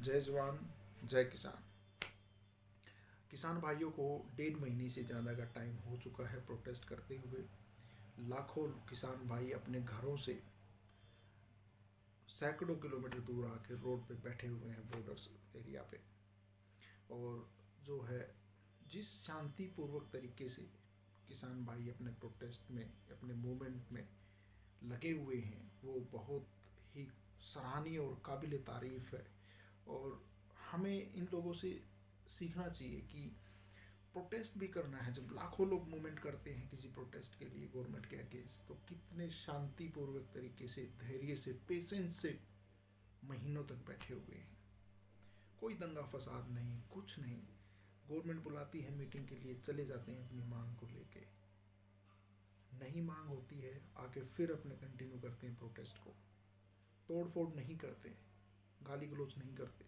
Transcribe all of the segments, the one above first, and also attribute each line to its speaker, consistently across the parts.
Speaker 1: जय जवान जय किसान। किसान भाइयों को 1.5 महीने से ज़्यादा का टाइम हो चुका है प्रोटेस्ट करते हुए। लाखों किसान भाई अपने घरों से सैकड़ों किलोमीटर दूर आके रोड पे बैठे हुए हैं बॉर्डर्स एरिया पे। और जो है जिस शांतिपूर्वक तरीके से किसान भाई अपने प्रोटेस्ट में, अपने मूवमेंट में लगे हुए हैं, वो बहुत ही सराहनीय और काबिल तारीफ़ है। और हमें इन लोगों से सीखना चाहिए कि प्रोटेस्ट भी करना है। जब लाखों लोग मूवमेंट करते हैं किसी प्रोटेस्ट के लिए गवर्नमेंट के अगेंस्ट, तो कितने शांतिपूर्वक तरीके से, धैर्य से, पेशेंस से महीनों तक बैठे हुए हैं। कोई दंगा फसाद नहीं, कुछ नहीं। गवर्नमेंट बुलाती है मीटिंग के लिए, चले जाते हैं अपनी मांग को लेके। नहीं मांग होती है, आके फिर अपने कंटिन्यू करते हैं प्रोटेस्ट को। तोड़ फोड़ नहीं करते, गाली गलौज नहीं करते,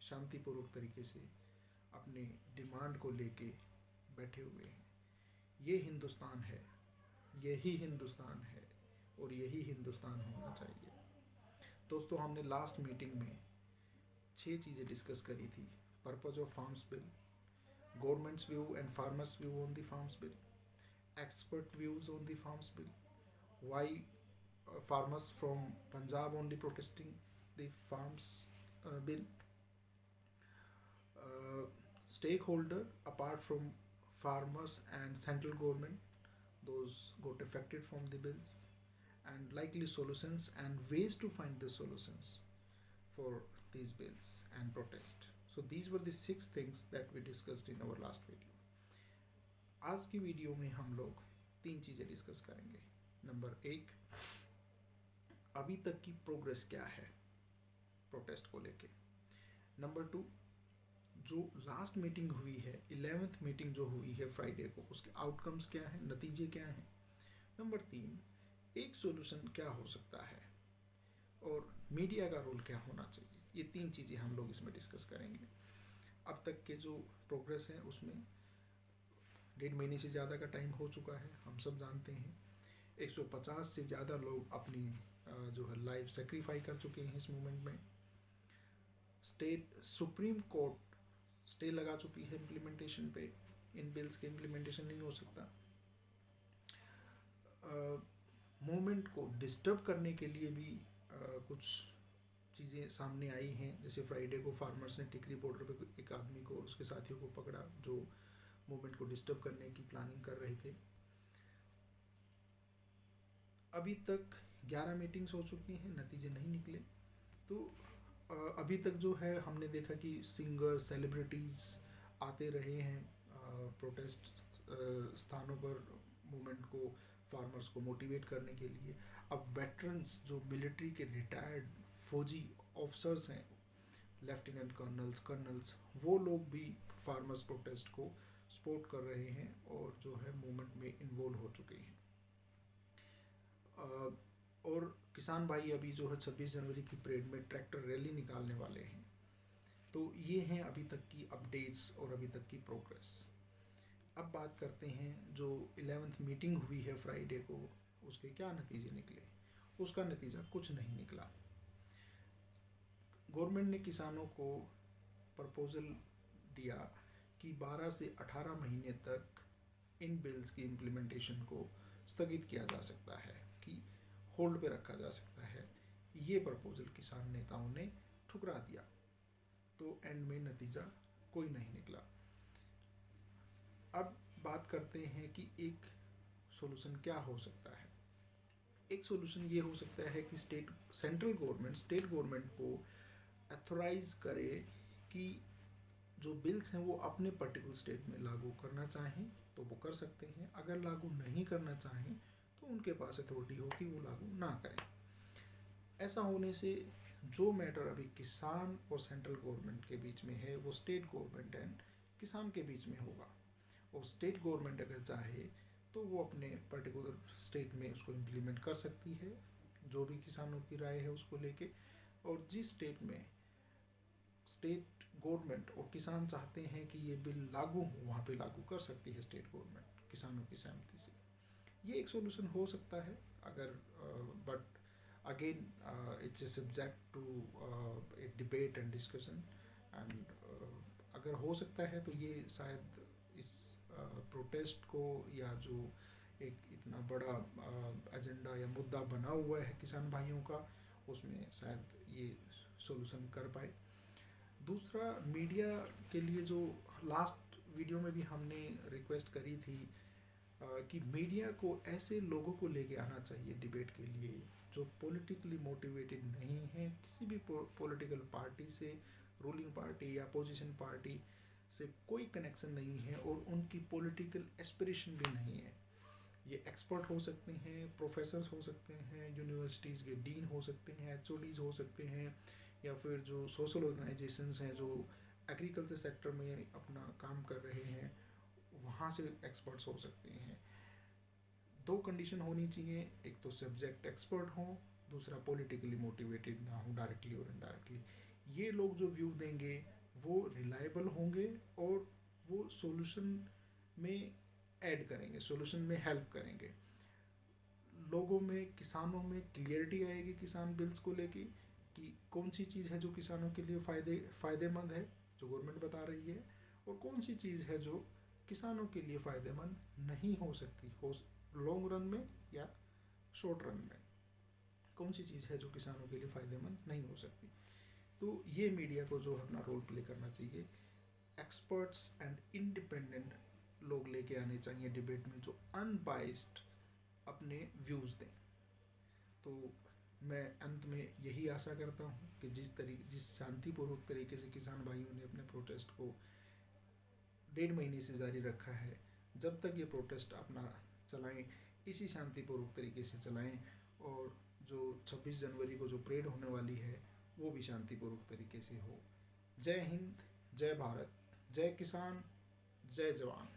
Speaker 1: शांतिपूर्वक तरीके से अपनी डिमांड को लेके बैठे हुए हैं। ये हिंदुस्तान है, यही हिंदुस्तान है और यही हिंदुस्तान होना चाहिए। दोस्तों, हमने लास्ट मीटिंग में 6 चीज़ें डिस्कस करी थी। Purpose of farms bill, government's view and farmers view on the farms bill, expert views on the farms bill, why farmers from Punjab only protesting the farms bill, stakeholder apart from farmers and central government, those got affected from the bills, and likely solutions and ways to find the solutions for these bills and protest. So these were the 6 things that we discussed in our last video. आज की video में हम लोग 3 चीज़ें discuss करेंगे। Number 1, अभी तक की प्रोग्रेस क्या है प्रोटेस्ट को लेके। नंबर 2, जो लास्ट मीटिंग हुई है, 11th मीटिंग जो हुई है फ्राइडे को, उसके आउटकम्स क्या हैं, नतीजे क्या हैं। नंबर 3, एक सॉल्यूशन क्या हो सकता है और मीडिया का रोल क्या होना चाहिए। ये 3 चीज़ें हम लोग इसमें डिस्कस करेंगे। अब तक के जो प्रोग्रेस है उसमें 1.5 महीने से ज़्यादा का टाइम हो चुका है, हम सब जानते हैं। 150 से ज़्यादा लोग अपनी जो है लाइफ सेक्रीफाई कर चुके हैं इस मूवमेंट में। स्टेट सुप्रीम कोर्ट स्टे लगा चुकी है इम्प्लीमेंटेशन पे। इन बिल्स के इम्प्लीमेंटेशन नहीं हो सकता। मूवमेंट को डिस्टर्ब करने के लिए भी कुछ चीज़ें सामने आई हैं। जैसे फ्राइडे को फार्मर्स ने टिकरी बॉर्डर पे एक आदमी को और उसके साथियों को पकड़ा जो मूवमेंट को डिस्टर्ब करने की प्लानिंग कर रहे थे। अभी तक 11 मीटिंग्स हो चुकी हैं, नतीजे नहीं निकले। तो अभी तक जो है हमने देखा कि सिंगर, सेलिब्रिटीज़ आते रहे हैं प्रोटेस्ट स्थानों पर मूवमेंट को, फार्मर्स को मोटिवेट करने के लिए। अब वेटरन्स जो मिलिट्री के रिटायर्ड फौजी ऑफिसर्स हैं, लेफ्टिनेंट कर्नल्स, वो लोग भी फार्मर्स प्रोटेस्ट को सपोर्ट कर रहे हैं और जो है मूवमेंट में इन्वॉल्व हो चुके हैं। और किसान भाई अभी जो है 26 जनवरी की परेड में ट्रैक्टर रैली निकालने वाले हैं। तो ये हैं अभी तक की अपडेट्स और अभी तक की प्रोग्रेस। अब बात करते हैं जो 11th मीटिंग हुई है फ्राइडे को, उसके क्या नतीजे निकले। उसका नतीजा कुछ नहीं निकला। गवर्नमेंट ने किसानों को प्रपोजल दिया कि 12 से 18 महीने तक इन बिल्स की इम्प्लीमेंटेशन को स्थगित किया जा सकता है, कि होल्ड पे रखा जा सकता है। ये प्रपोजल किसान नेताओं ने ठुकरा दिया। तो एंड में नतीजा कोई नहीं निकला। अब बात करते हैं कि एक सॉल्यूशन क्या हो सकता है। एक सॉल्यूशन ये हो सकता है कि सेंट्रल गवर्नमेंट स्टेट गवर्नमेंट को अथोराइज करे कि जो बिल्स हैं वो अपने पर्टिकुलर स्टेट में लागू करना चाहें तो वो कर सकते हैं। अगर लागू नहीं करना चाहें तो उनके पास अथॉरिटी हो कि वो लागू ना करें। ऐसा होने से जो मैटर अभी किसान और सेंट्रल गवर्नमेंट के बीच में है वो स्टेट गवर्नमेंट एंड किसान के बीच में होगा। और स्टेट गवर्नमेंट अगर चाहे तो वो अपने पर्टिकुलर स्टेट में उसको इम्प्लीमेंट कर सकती है, जो भी किसानों की राय है उसको लेके। और जिस स्टेट में स्टेट गवर्नमेंट और किसान चाहते हैं कि ये बिल लागू हो, वहाँ पे लागू कर सकती है स्टेट गवर्नमेंट किसानों की सहमति से। ये एक सॉल्यूशन हो सकता है। अगर but again it's a subject to a debate and discussion and अगर हो सकता है तो ये शायद इस प्रोटेस्ट को या जो एक इतना बड़ा एजेंडा या मुद्दा बना हुआ है किसान भाइयों का उसमें शायद ये सॉल्यूशन कर पाए। दूसरा, मीडिया के लिए जो लास्ट वीडियो में भी हमने रिक्वेस्ट करी थी कि मीडिया को ऐसे लोगों को लेके आना चाहिए डिबेट के लिए जो पॉलिटिकली मोटिवेटेड नहीं है, किसी भी पॉलिटिकल पार्टी से, रूलिंग पार्टी या अपोजिशन पार्टी से कोई कनेक्शन नहीं है और उनकी पॉलिटिकल एस्पिरेशन भी नहीं है। ये एक्सपर्ट हो सकते हैं, प्रोफेसर्स हो सकते हैं, यूनिवर्सिटीज़ के डीन हो सकते हैं, एचओडीज हो सकते हैं, या फिर जो सोशल ऑर्गेनाइजेशंस हैं जो एग्रीकल्चर सेक्टर में अपना काम कर रहे हैं वहाँ से एक्सपर्ट्स हो सकते हैं। दो कंडीशन होनी चाहिए, एक तो सब्जेक्ट एक्सपर्ट हो, दूसरा पॉलिटिकली मोटिवेटेड ना हो डायरेक्टली और इनडायरेक्टली। ये लोग जो व्यू देंगे वो रिलायबल होंगे और वो सॉल्यूशन में ऐड करेंगे, सॉल्यूशन में हेल्प करेंगे। लोगों में, किसानों में क्लियरिटी आएगी किसान बिल्स को लेके कि कौन सी चीज़ है जो किसानों के लिए फ़ायदेमंद है जो गवर्नमेंट बता रही है, और कौन सी चीज़ है जो किसानों के लिए फ़ायदेमंद नहीं हो सकती, हो लॉन्ग रन में या शॉर्ट रन में कौन सी चीज़ है जो किसानों के लिए फ़ायदेमंद नहीं हो सकती। तो ये मीडिया को जो अपना रोल प्ले करना चाहिए, एक्सपर्ट्स एंड इंडिपेंडेंट लोग लेके आने चाहिए डिबेट में जो अनबाइस्ड अपने व्यूज़ दें। तो मैं अंत में यही आशा करता हूँ कि जिस शांतिपूर्वक तरीके से किसान भाइयों ने अपने प्रोटेस्ट को 1.5 महीने से जारी रखा है, जब तक ये प्रोटेस्ट अपना चलाएं, इसी शांतिपूर्वक तरीके से चलाएं, और जो 26 जनवरी को जो परेड होने वाली है वो भी शांतिपूर्वक तरीके से हो। जय हिंद, जय भारत, जय किसान, जय जवान।